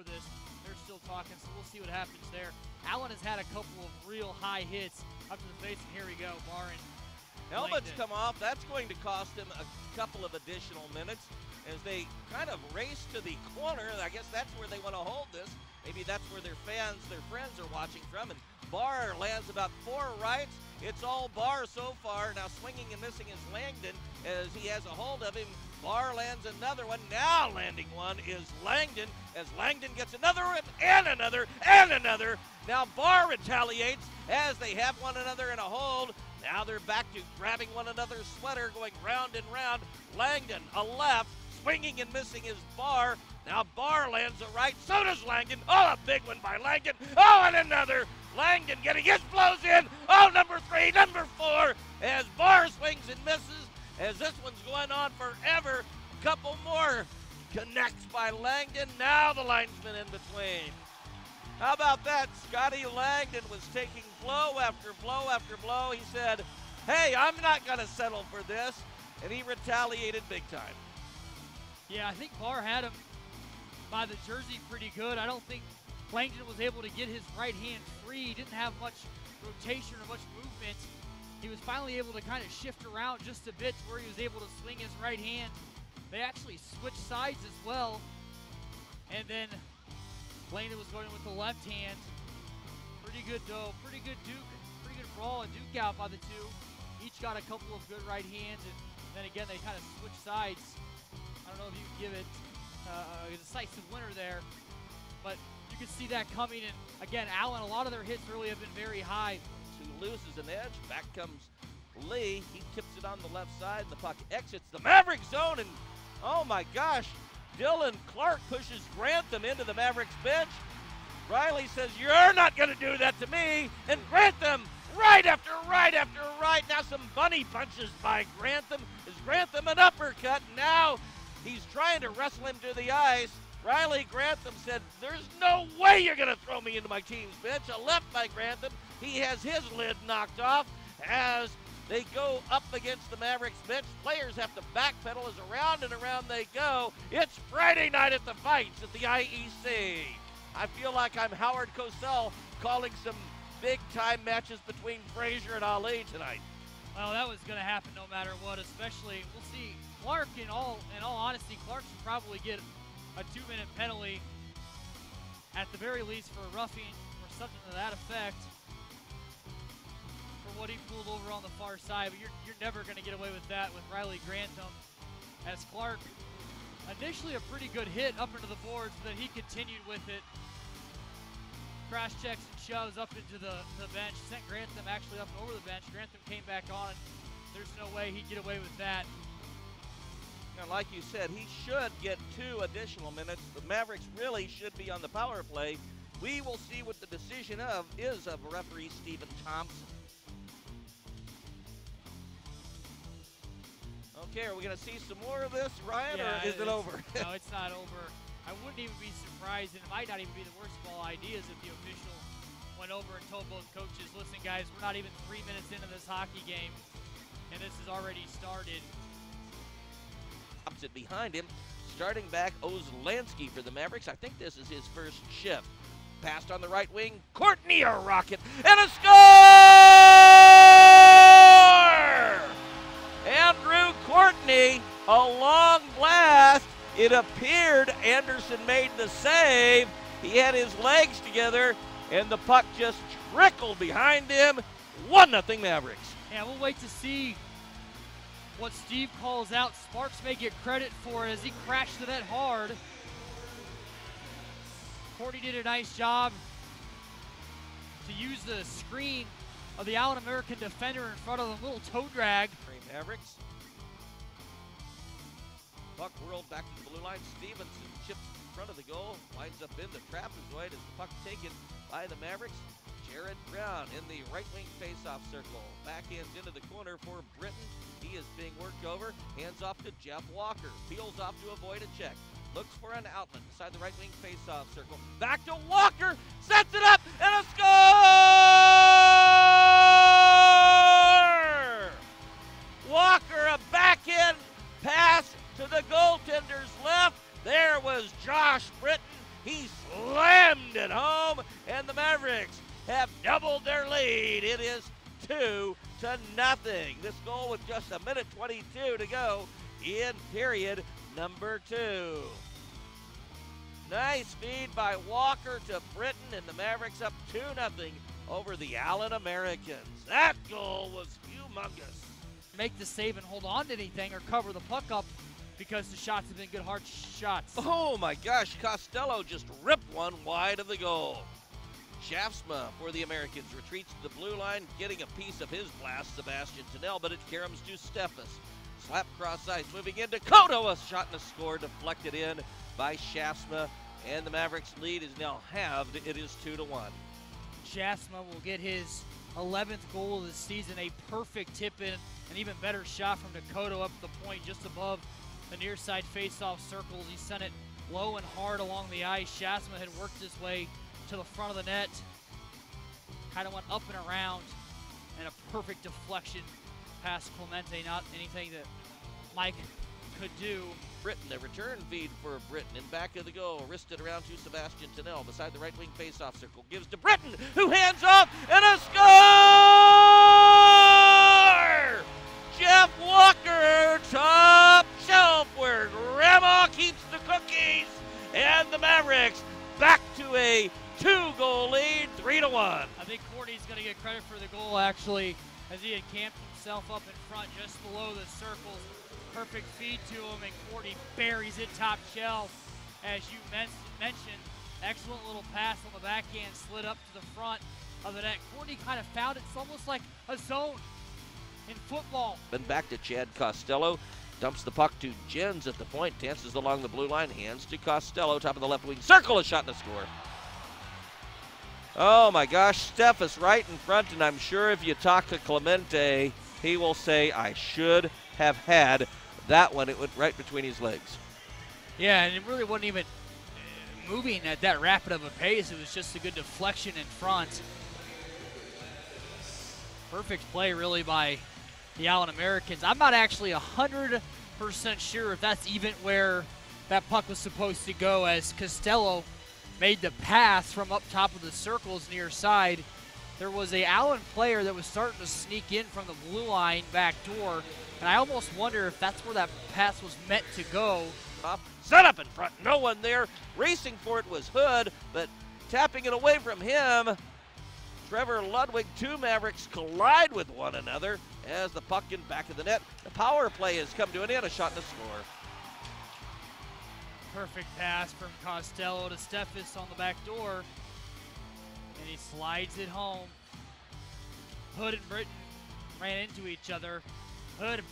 before this. They're still talking, so we'll see what happens there. Allen has had a couple of real high hits up to the face, and here we go, Barr and Helmets Langdon. come off. That's going to cost him a couple of additional minutes as they kind of race to the corner. I guess that's where they want to hold this. Maybe that's where their fans, their friends are watching from. And Barr lands about 4 rights. It's all Barr so far. Now swinging and missing is Langdon as he has a hold of him. Barr lands another one. Now landing one is Langdon as Langdon gets another one and another and another. Now Barr retaliates as they have one another in a hold. Now they're back to grabbing one another's sweater, going round and round. Langdon, a left, swinging and missing is Barr. Now Barr lands a right, so does Langdon. Oh, a big one by Langdon. Oh, and another. Langdon getting his blows in. Oh, number 3, number 4, as Barr swings and misses, as this one's going on forever. Couple more connects by Langdon. Now the linesman in between. How about that? Scotty Langdon was taking blow after blow after blow. He said, hey, I'm not going to settle for this, and he retaliated big time. Yeah, I think Barr had him by the jersey pretty good. I don't think Langdon was able to get his right hand free. He didn't have much rotation or much movement. He was finally able to kind of shift around just a bit to where he was able to swing his right hand. They actually switched sides as well. And then Landon was going with the left hand. Pretty good though, pretty good brawl and duke out by the two. Each got a couple of good right hands, and then again they kind of switched sides. I don't know if you can give it a decisive winner there, but you can see that coming. And again, Allen, a lot of their hits really have been very high. Who loses an edge, back comes Lee. He tips it on the left side, and the puck exits the Maverick zone, and oh my gosh, Clarke pushes Grantham into the Mavericks bench. Ryley says, you're not going to do that to me. And Grantham, right after right after right. Now some bunny punches by Grantham. Is Grantham an uppercut? Now he's trying to wrestle him to the ice. Ryley Grantham said, there's no way you're going to throw me into my team's bench. A left by Grantham. He has his lid knocked off as they go up against the Mavericks bench. Players have to backpedal as around and around they go. It's Friday night at the fights at the IEC. I feel like I'm Howard Cosell calling some big-time matches between Frazier and Ali tonight. Well, that was going to happen no matter what, especially, we'll see. Clarke, in all honesty, Clarke should probably get a 2-minute penalty at the very least for roughing or something to that effect for what he pulled over on the far side. But you're never going to get away with that with Ryley Grantham, as Clarke initially a pretty good hit up into the boards, but then he continued with it. Crash checks and shoves up into the bench, sent Grantham actually up and over the bench. Grantham came back on, and there's no way he'd get away with that. And like you said, he should get 2 additional minutes. The Mavericks really should be on the power play. We will see what the decision is of referee Stephen Thompson. Okay, are we going to see some more of this, Ryan, yeah, or is it over? No, it's not over. I wouldn't even be surprised, and it might not even be the worst of all ideas if the official went over and told both coaches, listen, guys, we're not even 3 minutes into this hockey game, and this has already started. Opposite behind him, starting back, Oslanski for the Mavericks. I think this is his first shift. Passed on the right wing, Courtney, a rocket, and a score! Andrew Courtney, a long blast. It appeared Anderson made the save. He had his legs together, and the puck just trickled behind him. 1-0 Mavericks. Yeah, we'll wait to see what Steve calls out. Sparks may get credit for it as he crashed the net hard. Courtney did a nice job to use the screen of the Allen American defender in front of the little toe drag. Mavericks. Puck whirled back to the blue line. Stevenson chips in front of the goal. Winds up in the trapezoid as the puck taken by the Mavericks. Jared Brown in the right wing faceoff circle. Backhands into the corner for Britton. He is being worked over. Hands off to Jeff Walker. Peels off to avoid a check. Looks for an outlet inside the right wing faceoff circle. Back to Walker. Sets it up and a score! Walker, a backhand pass to the goaltender's left. There was Josh Britton. He Langdon home, and the Mavericks have doubled their lead. It is 2-0. This goal with just 1:22 to go in period number 2. Nice feed by Walker to Britton, and the Mavericks up 2-0 over the Allen Americans. That goal was humongous. Make the save and hold on to anything or cover the puck up because the shots have been good hard shots. Oh my gosh, Costello just ripped one wide of the goal. Shaftsma for the Americans retreats to the blue line, getting a piece of his blast, Sebastien Thinel, but it caroms to Steffes. Slap cross ice, moving into Koto, a shot and a score deflected in by Shaftsma, and the Mavericks lead is now halved. It is 2-1. Shaftsma will get his 11th goal of the season, a perfect tip-in, an even better shot from Dakota up the point just above the near side face-off circles. He sent it low and hard along the ice. Shaftsma had worked his way to the front of the net, kind of went up and around, and a perfect deflection past Clemente, not anything that Mike could do. Britton, a return feed for Britton in back of the goal, wristed around to Sebastien Thinel beside the right wing face-off circle, gives to Britton, who hands off, and a score! Jeff Walker, top shelf where Grandma keeps the cookies, and the Mavericks back to a 2-goal lead, 3-1. I think Courtney's going to get credit for the goal, actually, as he had camped himself up in front just below the circles. Perfect feed to him, and Courtney buries it top shelf. As you mentioned, excellent little pass on the backhand, slid up to the front of the net. Courtney kind of found it. It's almost like a zone in football. Then back to Chad Costello. Dumps the puck to Jens at the point, dances along the blue line, hands to Costello, top of the left wing circle, a shot and a score. Oh my gosh, Steffes right in front, and I'm sure if you talk to Clemente, he will say, I should have had that one. It went right between his legs. Yeah, and it really wasn't even moving at that rapid of a pace. It was just a good deflection in front. Perfect play, really, by the Allen Americans. I'm not actually 100% sure if that's even where that puck was supposed to go, as Costello made the pass from up top of the circles near side. There was a Allen player that was starting to sneak in from the blue line back door, and I almost wonder if that's where that pass was meant to go. Set up in front, no one there. Racing for it was Hood, but tapping it away from him. Trevor Ludwig, 2 Mavericks collide with one another as the puck in back of the net. The power play has come to an end, a shot and a score. Perfect pass from Costello to Steffes on the back door, and he slides it home. Hood and Britton ran into each other. Hood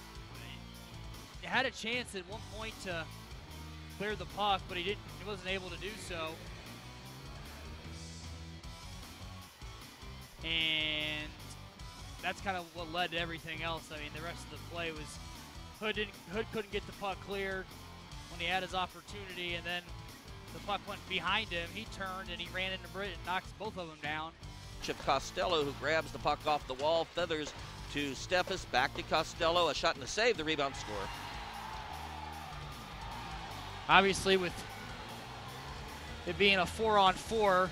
had a chance at one point to clear the puck, but he wasn't able to do so. And that's kind of what led to everything else. I mean, the rest of the play was Hood couldn't get the puck cleared when he had his opportunity, and then the puck went behind him. He turned and he ran into Britton, knocks both of them down. Costello, who grabs the puck off the wall, feathers to Steffes, back to Costello, a shot and a save, the rebound score. Obviously, with it being a 4-on-4,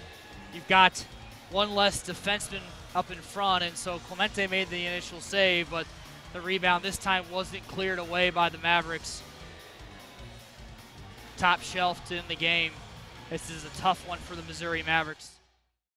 you've got one less defenseman up in front, and so Clemente made the initial save, but the rebound this time wasn't cleared away by the Mavericks. Top shelf to end the game. This is a tough one for the Missouri Mavericks.